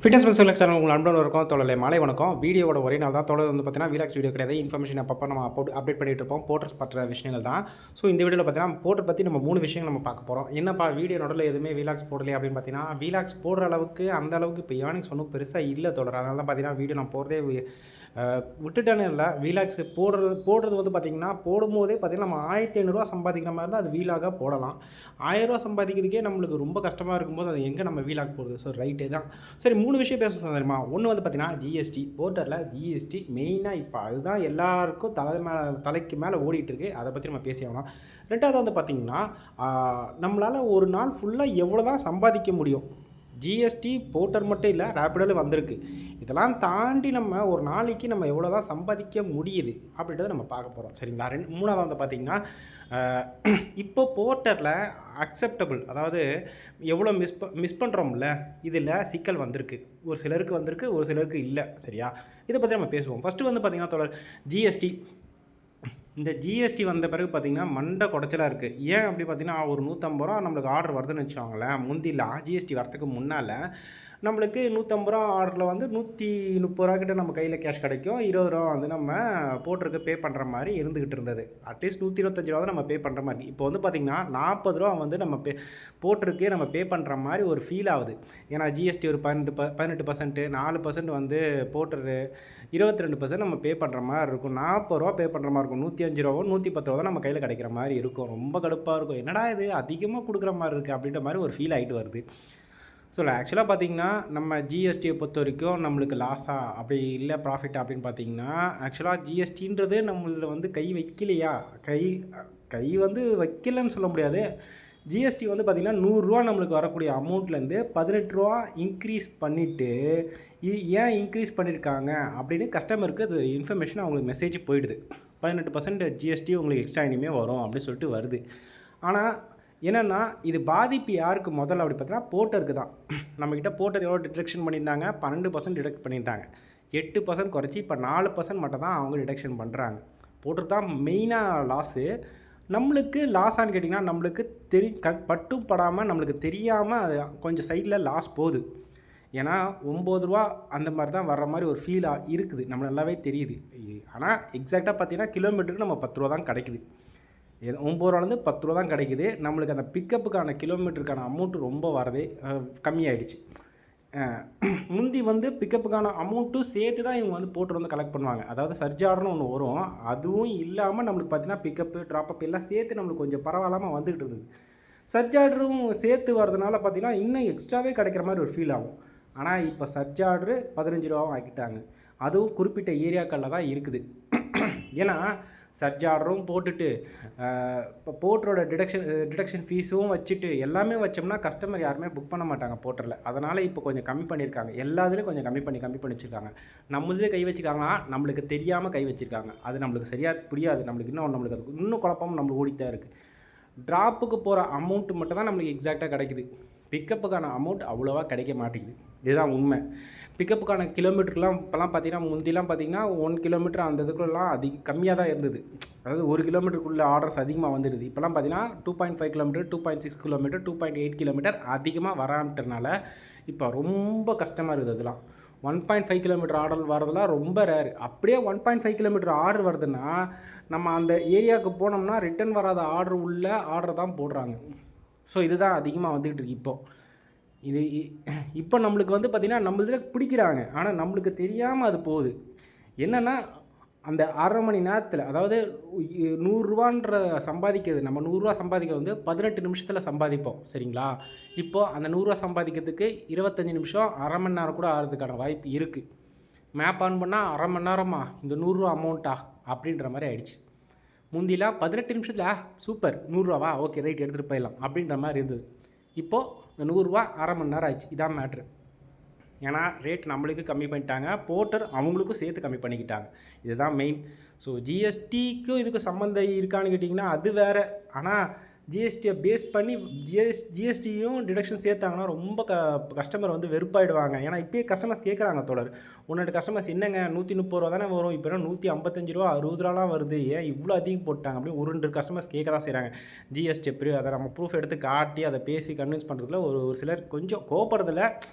Fitness bus channel உங்கள் நண்பர்கள் இருக்கும் தோழலை மாலை வணக்கம். வீடியோட ஒரே நாள் தான் தொடர் வந்து பார்த்தீங்கன்னா வீலாக்ஸ் வீடியோ கிடையாது. இன்ஃபர்மேஷன் அப்பப்போ நம்ம அப்டேட் பண்ணிட்டு இருப்போம். போர்ட்டர்ஸ் பற்ற விஷயங்கள் தான். ஸோ இந்த வீடியோவில் பார்த்தீங்கன்னா போர்ட்டர் பற்றி நம்ம 3 விஷயங்கள் நம்ம பார்க்க போகிறோம். என்னப்பா வீடியோ நடுவில் எதுவுமே வீலாக்ஸ் போடலையே அப்படின்னு பார்த்தீங்கன்னா, வீலாக்ஸ் போடுற அளவுக்கு அந்த அளவுக்கு இப்போ ஏர்னிங்ஸ் ஒன்றும் பெருசாக இல்லை தோழர். அதனால தான் பார்த்தீங்கன்னா வீடியோ நான் போகிறதே விட்டுட்டேன்னு இல்லை. வீலாக்ஸ் போடுறது வந்து பார்த்திங்கன்னா போடும்போதே பார்த்திங்கன்னா நம்ம 1500 சம்பாதிக்கிற மாதிரி தான் அது வீலாக போடலாம். 1000 சம்பாதிக்கிறதுக்கே நம்மளுக்கு ரொம்ப கஷ்டமாக இருக்கும்போது அது எங்கே நம்ம வீலாக் போடுறது? ஸோ ரைட்டே தான். சரி 3 விஷயம் பேச தெரியுமா? ஒன்று வந்து பார்த்திங்கன்னா ஜிஎஸ்டி. போர்ட்டரில் ஜிஎஸ்டி மெயினாக இப்போ அதுதான் எல்லாருக்கும் தலைக்கு மேலே ஓடிட்டுருக்கு. அதை பற்றி நம்ம பேசி ஆகணும். ரெண்டாவது வந்து பார்த்திங்கன்னா நம்மளால் ஒரு நாள் ஃபுல்லாக எவ்வளோ தான் சம்பாதிக்க முடியும்? ஜிஎஸ்டி போர்ட்டர் மட்டும் இல்லை, ரேப்பிடோவில் வந்திருக்கு. இதெல்லாம் தாண்டி நம்ம ஒரு நாளைக்கு நம்ம எவ்வளோ தான் சம்பாதிக்க முடியுது அப்படின்றத நம்ம பார்க்க போகிறோம். சரிங்களா? மூணாவது வந்து பார்த்திங்கன்னா இப்போ போர்ட்டரில் அக்செப்டபுள், அதாவது எவ்வளோ மிஸ் பண்ணுறோம்ல, இதில் சிக்கல் வந்திருக்கு. ஒரு சிலருக்கு வந்திருக்கு, ஒரு சிலருக்கு இல்லை. சரியா? இதை பற்றி நம்ம பேசுவோம். ஃபஸ்ட்டு வந்து பார்த்திங்கன்னா தொடர் ஜிஎஸ்டி. இந்த ஜிஎஸ்டி வந்த பிறகு பார்த்திங்கன்னா மண்டை குடைச்சலாக இருக்குது. ஏன் அப்படி பார்த்திங்கன்னா ஒரு 150 ரூபா நம்மளுக்கு ஆர்டர் வருதுன்னு வச்சுக்கோங்களேன். முந்திலாம் ஜிஎஸ்டி வரத்துக்கு முன்னால் நம்மளுக்கு 150 ரூபா ஆர்டரில் வந்து 130 ரூபா கிட்ட நம்ம கையில் கேஷ் கிடைக்கும். 20 ரூபா வந்து நம்ம போர்ட்டருக்கு பே பண்ணுற மாதிரி இருந்துக்கிட்டு இருந்தது. அட்லீஸ்ட் 125 ரூபா தான் நம்ம பே பண்ணுற மாதிரி. இப்போ வந்து பார்த்திங்கன்னா 40 ரூபா வந்து நம்ம போர்ட்டருக்கே நம்ம பே பண்ணுற மாதிரி ஒரு ஃபீல் ஆகுது. ஏன்னா ஜிஎஸ்டி ஒரு 18%, 4% வந்து போர்ட்டரு, 22% நம்ம பே பண்ணுற மாதிரி இருக்கும். 40 ரூபா பே பண்ணுற மாதிரி இருக்கும். 105 ரூபாவோ 110 ரூபா தான் நம்ம கையில் கிடைக்கிற மாதிரி இருக்கும். ரொம்ப கடுப்பாக இருக்கும். என்னடா இது அதிகமாக கொடுக்குற மாதிரி இருக்குது அப்படின்ற மாதிரி ஒரு ஃபீல் ஆகிட்டு வருது. ஸோ ஆக்சுவலாக பார்த்திங்கன்னா நம்ம ஜிஎஸ்டியை பொறுத்த வரைக்கும் நம்மளுக்கு லாஸா அப்படி இல்லை ப்ராஃபிட் அப்படின்னு பார்த்திங்கன்னா, ஆக்சுவலாக ஜிஎஸ்டின்றது நம்மள வந்து கை வைக்கலையா, கை வந்து வைக்கலன்னு சொல்ல முடியாது. ஜிஎஸ்டி வந்து பார்த்திங்கன்னா 100 ரூபா நம்மளுக்கு வரக்கூடிய அமௌண்ட்லேருந்து 18 ரூபா இன்க்ரீஸ் பண்ணிவிட்டு ஏன் இன்க்ரீஸ் பண்ணியிருக்காங்க அப்படின்னு கஸ்டமருக்கு அது இன்ஃபர்மேஷன் அவங்களுக்கு மெசேஜ் போயிடுது. 18% ஜிஎஸ்டி உங்களுக்கு எக்ஸ்ட்ரா இனிமேல் வரும் அப்படின்னு சொல்லிட்டு வருது. ஆனால் என்னென்னா இது பாதிப்பு யாருக்கு முதல்ல அப்படி பார்த்தீங்கன்னா போர்ட்டருக்கு தான். நம்மக்கிட்ட போர்ட்டர் எவ்வளோ டிடக்ஷன் பண்ணியிருந்தாங்க? 12% டிடக்ட் பண்ணியிருந்தாங்க. 8% குறைச்சி இப்போ 4% மட்டும் தான் அவங்க டிடக்ஷன் பண்ணுறாங்க. போர்ட்டர் தான் மெயினாக லாஸு. நம்மளுக்கு லாஸான்னு கேட்டிங்கன்னா நம்மளுக்கு பட்டும் படாமல் நம்மளுக்கு தெரியாமல் அது கொஞ்சம் சைடில் லாஸ் போகுது. ஏன்னா 9 ரூபா அந்த மாதிரி தான் வர்ற மாதிரி ஒரு ஃபீலாக இருக்குது. நம்ம நல்லாவே தெரியுது. ஆனால் எக்ஸாக்டாக பார்த்தீங்கன்னா கிலோமீட்டருக்கு நம்ம 10 ரூபா தான் கிடைக்குது. 9 ரூபாலேருந்து 10 ரூபா தான் கிடைக்குது. நம்மளுக்கு அந்த பிக்கப்புக்கான கிலோமீட்டருக்கான அமௌண்ட்டு ரொம்ப வரதே கம்மியாயிடுச்சு. முந்தி வந்து பிக்கப்புக்கான அமௌண்ட்டும் சேர்த்து தான் இவங்க வந்து போர்ட்டர் வந்து கலெக்ட் பண்ணுவாங்க. அதாவது சர்ஜார்னு ஒன்று வரும். அதுவும் இல்லாமல் நம்மளுக்கு பார்த்தீங்கன்னா பிக்கப்பு ட்ராப்அப் எல்லாம் சேர்த்து நம்மளுக்கு கொஞ்சம் பரவாயில்லாமல் வந்துக்கிட்டு இருந்தது. சர்ஜார்டரும் சேர்த்து வரதுனால பார்த்திங்கன்னா இன்னும் எக்ஸ்ட்ராவே கிடைக்கிற மாதிரி ஒரு ஃபீல் ஆகும். ஆனால் இப்போ சர்ஜார்டரு 15 ரூபாவும் ஆக்கிட்டாங்க. அதுவும் குறிப்பிட்ட ஏரியாக்களில் தான் இருக்குது. ஏன்னா சர்ஜ் ஆர்டரும் போட்டுட்டு இப்போ போர்ட்டரோட டிடக்ஷன் ஃபீஸும் வச்சுட்டு எல்லாமே வச்சோம்னா கஸ்டமர் யாருமே புக் பண்ண மாட்டாங்க போர்ட்டரில். அதனால் இப்போ கொஞ்சம் கம்மி பண்ணியிருக்காங்க. எல்லாத்துலேயும் கொஞ்சம் கம்மி பண்ணி வச்சுருக்காங்க. நம்மளே கை வச்சுருக்காங்கன்னா நம்மளுக்கு தெரியாமல் கை வச்சுருக்காங்க. அது நம்மளுக்கு சரியாக புரியாது. நம்மளுக்கு அது இன்னும் குழப்பம் நம்மளுக்கு ஓடித்தான் இருக்குது. ட்ராப்புக்கு போகிற அமௌண்ட்டு மட்டும் தான் நம்மளுக்கு எக்ஸாக்டாக கிடைக்குது. பிக்கப்புக்கான அமௌண்ட் அவ்வளோவா கிடைக்க மாட்டேங்குது. இதுதான் உண்மை. பிக்கப்புக்கான கிலோமீட்டருக்குலாம் இப்போலாம் பார்த்திங்கன்னா முந்திலாம் பார்த்திங்கன்னா 1 கிலோமீட்டர் அந்த இதுக்குள்ளலாம் கம்மியாக தான் இருந்தது. அதாவது 1 கிலோமீட்டருக்குள்ளே ஆர்டர்ஸ் அதிகமாக வந்துடுது. இப்போலாம் பார்த்திங்கன்னா 2.5 கிலோமீட்டர், 2.6 கிலோமீட்டர், 2.8 கிலோமீட்டர் அதிகமாக வராமட்டனால இப்போ ரொம்ப கஷ்டமாக இருக்குது. அதெல்லாம் 1.5 கிலோமீட்டர் ஆர்டர் வரதெல்லாம் ரொம்ப ரேர். அப்படியே 1.5 கிலோமீட்டர் ஆர்டர் வருதுன்னா நம்ம அந்த ஏரியாவுக்கு போனோம்னா ரிட்டன் வராத ஆர்டர் தான் போடுறாங்க. ஸோ இதுதான் அதிகமாக வந்துக்கிட்டு இருக்கு. இப்போ நம்மளுக்கு வந்து பார்த்திங்கன்னா நம்மளதில் பிடிக்கிறாங்க. ஆனால் நம்மளுக்கு தெரியாமல் அது போகுது. என்னென்னா அந்த 1/2 மணி நேரத்தில், அதாவது 100 ரூபான்ற சம்பாதிக்கிறது, நம்ம 100 ரூபா சம்பாதிக்கிறது வந்து 18 நிமிஷத்தில் சம்பாதிப்போம். சரிங்களா? இப்போது அந்த 100 ரூபா சம்பாதிக்கிறதுக்கு 25 நிமிஷம், அரை மணி நேரம் கூட ஆகிறதுக்கான வாய்ப்பு இருக்குது. மேப் ஆன் பண்ணால் அரை மணி நேரமா இந்த 100 ரூபா அமௌண்ட்டா அப்படின்ற மாதிரி ஆயிடுச்சு. முந்திலாம் 18 நிமிஷத்தில் சூப்பர் 100 ரூபாவா, ஓகே ரைட் எடுத்துகிட்டு போயிடலாம் அப்படின்ற மாதிரி இருந்தது. இப்போது இந்த 100 ரூபா அரை மணி நேரம் ஆயிடுச்சு. இதான் மேட்ரு. ஏன்னா ரேட் நம்மளுக்கு கம்மி பண்ணிட்டாங்க, போர்ட்டர் அவங்களுக்கும் சேர்த்து கம்மி பண்ணிக்கிட்டாங்க. இதுதான் மெயின். ஸோ ஜிஎஸ்டிக்கும் இதுக்கு சம்மந்தம் இருக்கான்னு கேட்டிங்கன்னா அது வேறு. ஆனால் ஜிஎஸ்டியை பேஸ் பண்ணி ஜிஎஸ்டியும் டிடக்ஷன் சேர்த்தாங்கன்னா ரொம்ப கஸ்டமர் வந்து வெறுப்பாயிடுவாங்க. ஏன்னா இப்போயே கஸ்டமர்ஸ் கேட்குறாங்க தொடர். உன்னோட கஸ்டமர்ஸ் என்னங்க 130 ரூபா தானே வரும், இப்போ 155 ரூபா 60 ரூபாலாம் வருது, ஏன் இவ்வளோ அதிகம் போட்டாங்க அப்படின்னு ஒரு 2 கஸ்டமர்ஸ் கேட்க தான் செய்கிறாங்க. ஜிஎஸ்டி எப்படி அதை நம்ம ப்ரூஃப் எடுத்து காட்டி அதை பேசி கன்வின்ஸ் பண்ணுறதுல ஒரு சிலர் கொஞ்சம் கோபப்படுறதில்ல.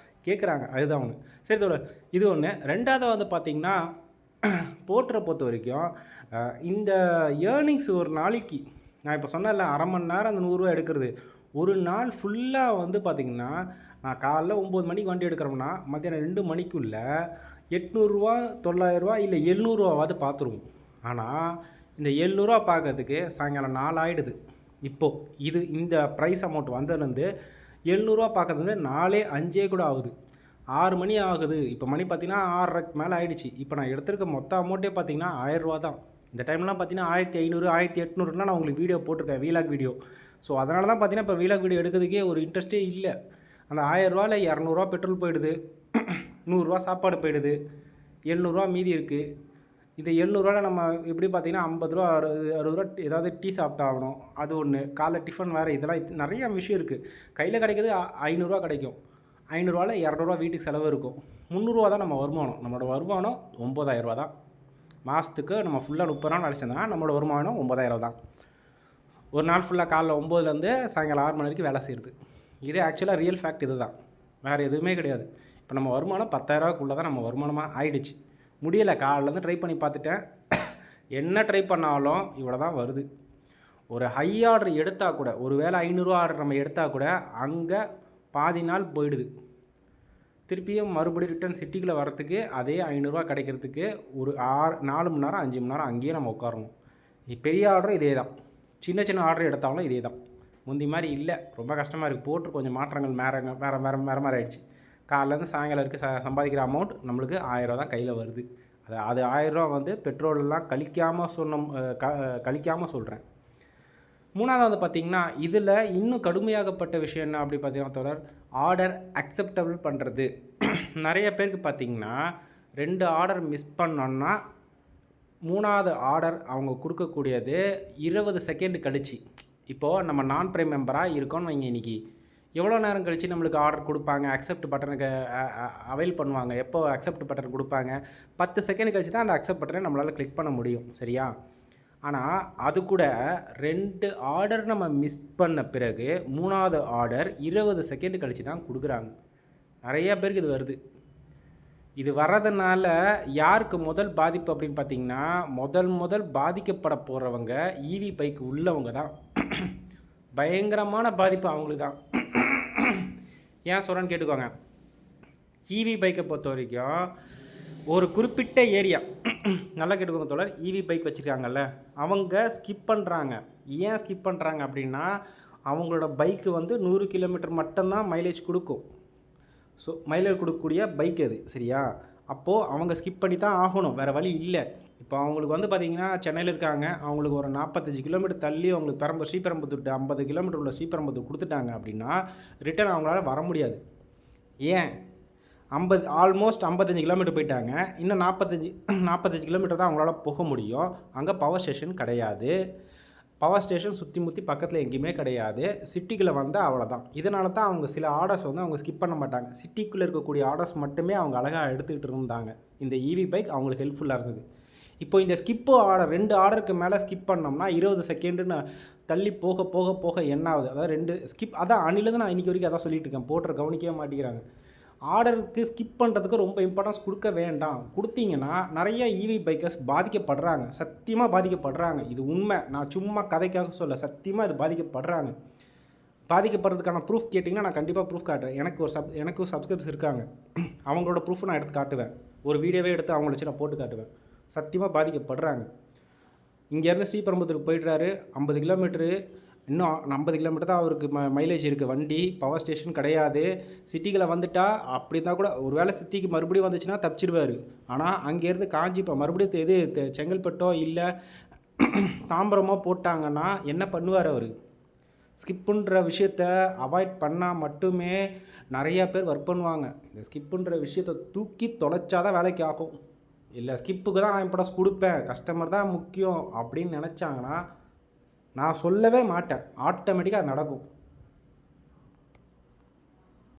கேட்குறாங்க. அதுதான் ஒன்று. சரி தோழர், இது ஒன்று. 2வது வந்து பார்த்திங்கன்னா, போர்ட்டரை பொறுத்த வரைக்கும் இந்த ஏர்னிங்ஸ் ஒரு நாளைக்கு நான் இப்போ சொன்னேன்ல, அரை மணி நேரம் அந்த ரூ. 100 எடுக்கிறது. ஒரு நாள் ஃபுல்லாக வந்து பார்த்திங்கன்னா, நான் காலைல 9 மணிக்கு வண்டி எடுக்கிறோம்னா மத்தியானம் 2 மணிக்குள்ள ரூ. 800 900 இல்லை ரூ. 700வாவது பார்த்துருவோம். ஆனால் இந்த ரூ. 700 பார்க்கறதுக்கு சாயங்காலம் 4 ஆகிடுது. இப்போது இந்த ப்ரைஸ் அமௌண்ட் வந்ததுலேருந்து ரூ. 700 பார்க்கறது வந்து 4 5 கூட ஆகுது. 6 மணி ஆகுது. இப்போ மணி பார்த்திங்கன்னா 6:30க்கு மேலே ஆகிடுச்சு. இப்போ நான் எடுத்திருக்க மொத்த அமௌண்ட்டே பார்த்திங்கன்னா ரூ. 1000 தான். இந்த டைம்லாம் பார்த்திங்கன்னா 1500 1800லாம் நான் உங்களுக்கு வீடியோ போட்டிருக்கேன், வீலாக் வீடியோ. ஸோ அதனால தான் பார்த்திங்கன்னா இப்போ வீலாக் வீடியோ எடுக்கிறதுக்கே ஒரு இன்ட்ரெஸ்ட்டே இல்லை. அந்த ரூ. 1000ல் ரூ. 200 பெட்ரோல் போயிடுது, ரூ. 100 சாப்பாடு போயிடுது, ரூ. 700 மீதி இருக்குது. இந்த ரூ. 700 நம்ம எப்படி பார்த்திங்கன்னா ரூ. 50 60 ஏதாவது டீ சாப்பிட்டாகணும், அது ஒன்று. காலைல டிஃபன் வேறு, இதெல்லாம் நிறையா விஷயம் இருக்குது. கையில் கிடைக்கிறது ரூ. 500 கிடைக்கும். ரூ. 500ல் ரூ. 200 வீட்டுக்கு செலவு இருக்கும். ரூ. 300 தான் நம்ம வருமானம். நம்மளோட வருமானம் ரூ. 9000 தான். மாதத்துக்கு நம்ம ஃபுல்லாக 30 நாள் வேலை செஞ்சோம்னா நம்மளோட வருமானம் 9000 தான். ஒரு நாள் ஃபுல்லாக காலைல 9லேருந்து சாயங்காலம் 6 மணி வரைக்கும் வேலை செய்யுது. இது ஆக்சுவலாக ரியல் ஃபேக்ட் இது தான், வேறு எதுவுமே கிடையாது. இப்போ நம்ம வருமானம் 10,000க்குள்ளே தான் நம்ம வருமானமாக ஆயிடுச்சு. முடியலை, காலையிலேருந்து ட்ரை பண்ணி பார்த்துட்டேன். என்ன ட்ரை பண்ணாலும் இவ்வளோ தான் வருது. ஒரு ஹை ஆர்டர் எடுத்தால் கூட, ஒரு வேளை ரூ. 500 ஆர்டர் நம்ம எடுத்தால் கூட அங்கே பாதி நாள் போயிடுது. திருப்பியும் மறுபடியும் ரிட்டர்ன் சிட்டிக்குள்ளே வரத்துக்கு அதே ரூ. 500 கிடைக்கிறதுக்கு ஒரு 4 மணி நேரம் 5 மணி நேரம் அங்கேயே நம்ம உட்காரணும். பெரிய ஆர்டரும் இதே தான், சின்ன சின்ன ஆர்டர் எடுத்தாலும் இதே தான். முந்தி மாதிரி இல்லை, ரொம்ப கஷ்டமாக இருக்குது. போட்டு கொஞ்சம் மாற்றங்கள் வேறு மாதிரி ஆகிடுச்சு. காலையிலேருந்து சாயங்காலம் வரைக்கும் சம்பாதிக்கிற அமௌண்ட் நம்மளுக்கு 1000 தான் கையில் வருது. அது 1000 வந்து பெட்ரோலெல்லாம் கழிக்காமல் சொல்கிறேன். 3வது வந்து பார்த்திங்கன்னா, இதில் இன்னும் கடுமையாகப்பட்ட விஷயம் என்ன அப்படி பார்த்திங்கன்னா தொடர், ஆர்டர் அக்செப்டபிள் பண்ணுறது. நிறைய பேருக்கு பார்த்திங்கன்னா 2 ஆர்டர் மிஸ் பண்ணோன்னா 3வது ஆர்டர் அவங்க கொடுக்கக்கூடியது 20 செகண்ட் கழிச்சு. இப்போது நம்ம நான் ப்ரைம் மெம்பராக இருக்கோன்னு வைங்க, இன்றைக்கி எவ்வளோ நேரம் கழித்து நம்மளுக்கு ஆர்டர் கொடுப்பாங்க, அக்செப்ட் பட்டனுக்கு அவைல் பண்ணுவாங்க. எப்போ அக்செப்ட் பட்டன் கொடுப்பாங்க? 10 செகண்ட் கழிச்சு தான் அந்த அக்செப்ட் பட்டனை நம்மளால் கிளிக் பண்ண முடியும், சரியா? ஆனால் அது கூட 2 ஆர்டர் நம்ம மிஸ் பண்ண பிறகு 3வது ஆர்டர் 20 செகண்ட் கழித்து தான் கொடுக்குறாங்க. நிறைய பேருக்கு இது வருது. இது வர்றதுனால யாருக்கு முதல் பாதிப்பு அப்படின்னு பார்த்திங்கன்னா, முதல் பாதிக்கப்பட போகிறவங்க ஈவி பைக் உள்ளவங்க தான். பயங்கரமான பாதிப்பு அவங்களுக்கு தான். ஏன் சொல்கிறேன்னு கேட்டுக்கோங்க. ஈவி பைக்கை பொறுத்த வரைக்கும் ஒரு குறிப்பிட்ட ஏரியா, நல்லா கேட்டுக்கோங்க தோழர், ஈவி பைக் வச்சுருக்காங்கல்ல, அவங்க ஸ்கிப் பண்ணுறாங்க. ஏன் ஸ்கிப் பண்ணுறாங்க அப்படின்னா, அவங்களோட பைக்கு வந்து 100 கிலோமீட்டர் மட்டும்தான் மைலேஜ் கொடுக்கும். ஸோ மைலேஜ் கொடுக்கக்கூடிய பைக் அது, சரியா? அப்போது அவங்க ஸ்கிப் பண்ணி தான் ஆகணும், வேறு வழி இல்லை. இப்போ அவங்களுக்கு வந்து பார்த்திங்கன்னா சென்னையில் இருக்காங்க, அவங்களுக்கு ஒரு 45 கிலோமீட்டர் தள்ளி அவங்களுக்கு ஸ்ரீபெரும்புத்தூர் 50 கிலோமீட்டர் உள்ள ஸ்ரீபெரும்புத்தூர் கொடுத்துட்டாங்க அப்படின்னா ரிட்டர்ன் அவங்களால வர முடியாது. ஏன்? ஆல்மோஸ்ட் 55 கிலோமீட்டர் போயிட்டாங்க. இன்னும் 45 கிலோமீட்டர் தான் அவங்களால போக முடியும். அங்கே பவர் ஸ்டேஷன் கிடையாது. பவர் ஸ்டேஷன் சுற்றி முற்றி பக்கத்தில் எங்கேயுமே கிடையாது. சிட்டிக்குள்ளே வந்தால் அவ்வளோதான். இதனால தான் அவங்க சில ஆர்டர்ஸ் வந்து அவங்க ஸ்கிப் பண்ண மாட்டாங்க. சிட்டிக்குள்ளே இருக்கக்கூடிய ஆர்டர்ஸ் மட்டுமே அவங்க அழகாக எடுத்துக்கிட்டு இருந்தாங்க. இந்த ஈவி பைக் அவங்களுக்கு ஹெல்ப்ஃபுல்லாக இருந்தது. இப்போ இந்த ஸ்கிப்பு ஆர்டர் 2 ஆர்டருக்கு மேலே ஸ்கிப் பண்ணோம்னா 20 செகண்டுன்னு தள்ளி போக போக போக என்ன ஆகுது? அதாவது 2 ஸ்கிப், அதான் அன்னிலேருந்து நான் இன்றைக்கி வரைக்கும் அதான் சொல்லிட்டு இருக்கேன். போட்டு கவனிக்கவே மாட்டேங்கிறாங்க. ஆர்டருக்கு ஸ்கிப் பண்ணுறதுக்கு ரொம்ப இம்பார்ட்டன்ஸ் கொடுக்க வேண்டாம். கொடுத்தீங்கன்னா நிறைய ஈவி பைக்கர்ஸ் பாதிக்கப்படுறாங்க, சத்தியமாக பாதிக்கப்படுறாங்க. இது உண்மை, நான் சும்மா கதைக்காக சொல்ல, சத்தியமாக இது பாதிக்கப்படுறாங்க. பாதிக்கப்படுறதுக்கான ப்ரூஃப் கேட்டிங்கன்னா நான் கண்டிப்பாக ப்ரூஃப் காட்டுவேன். எனக்கு ஒரு சப்ஸ்கிரைபர்ஸ் இருக்காங்க, அவங்களோட ப்ரூஃப் நான் எடுத்து காட்டுவேன். ஒரு வீடியோவே எடுத்து அவங்கள வச்சு நான் போட்டு காட்டுவேன். சத்தியமாக பாதிக்கப்படுறாங்க. இங்கேருந்து ஸ்ரீபெரும்புத்தூருக்கு போய்ட்றாரு, 50 கிலோமீட்டரு, இன்னும் 50 கிலோமீட்டர் தான் அவருக்கு மைலேஜ் இருக்குது. வண்டி பவர் ஸ்டேஷன் கிடையாது. சிட்டிக்குள்ளே வந்துட்டால் அப்படி இருந்தால் கூட ஒரு வேளை சிட்டிக்கு மறுபடியும் வந்துச்சுன்னா தப்பிச்சிடுவார். ஆனால் அங்கேருந்து காஞ்சி இப்போ மறுபடியும் செங்கல்பட்டோ இல்லை தாம்பரமோ போட்டாங்கன்னா என்ன பண்ணுவார் அவர்? ஸ்கிப்புன்ற விஷயத்த அவாய்ட் பண்ணால் மட்டுமே நிறையா பேர் ஒர்க் பண்ணுவாங்க. இந்த ஸ்கிப்புன்ற விஷயத்தை தூக்கி தொலைச்சாதான் வேலைக்கு ஆகும். இல்லை ஸ்கிப்புக்கு தான் நான் இம்பார்ட்டன்ஸ் கொடுப்பேன், கஸ்டமர் தான் முக்கியம் அப்படின்னு நினச்சாங்கன்னா நான் சொல்லவே மாட்டேன், ஆட்டோமேட்டிக்காக அது நடக்கும்.